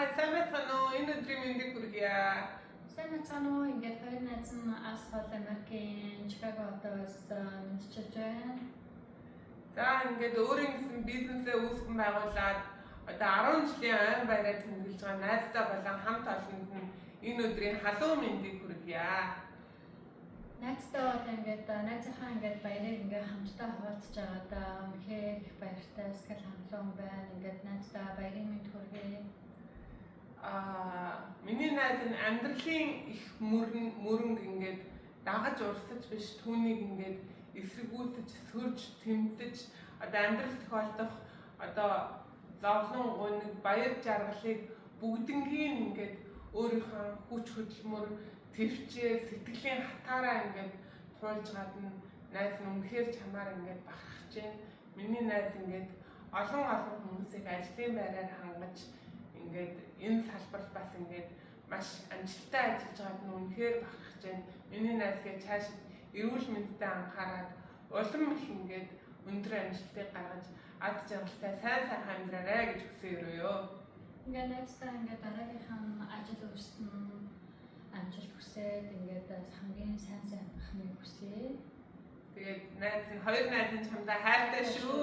сайн байна уу? Энэ өдрийн мэндийг хүргье. Сайн байна уу? Ингээд хоёр найз нь Асхол Америкийн Чикаго хотоос мэдчилж байна. За ингээд өөрийн гэсэн бизнесээ үүсгэн байгуулад одоо 10 жилийн ойн баяраа тэмдэглэж байгаа найзтай болон хамт олонд нь энэ өдрийн халуун мэндийг хүргье. Найзтай бол ингээд найзынхаа ингээд баярыг ингээд хамтдаа хуваалцж байгаадаа үнэхээр их баяртай, сэтгэл хангалуун байна. Ингээд найзтай баярын мэнд хүргэе. Миний найз нь амьдралын их мөрөнг ингээд дагаж урсаж биш түүнийг ингээд эсрэгүүлж, сөрж, тэмдэж одоо амьдрал тохиолдох одоо зовлон гуниг баяр жаргалыг бүгднгийн ингээд өөрийнхөө хүч хөдөлмөр төвчээр сэтгэлийн хатаараа ингээд туулж гадна найз нь үнэхээр чамаар ингээд бахархаж байна. Миний найз ингээд олон хүмүүсийг ажлын байраар хангаж ингээд энэ салбарт бас ингээд маш амжилттай ажиллаж байгаад нь үнэхээр бахархаж байна. Миний найзгээ цаашид эрүүл мэндэд анхаарад улам их ингээд өндөр амжилтыг гаргаж ад жаргалтай сайн амьдраарай гэж хүсэерөө. Ингээд найзтай ингээд дараагийнхаа ажил үйлсэнд амжилт хүсээд ингээд хамгийн сайн байхыг хүсье. Тэгээд найз нь хоёр найз нь чамдаа хайртай шүү.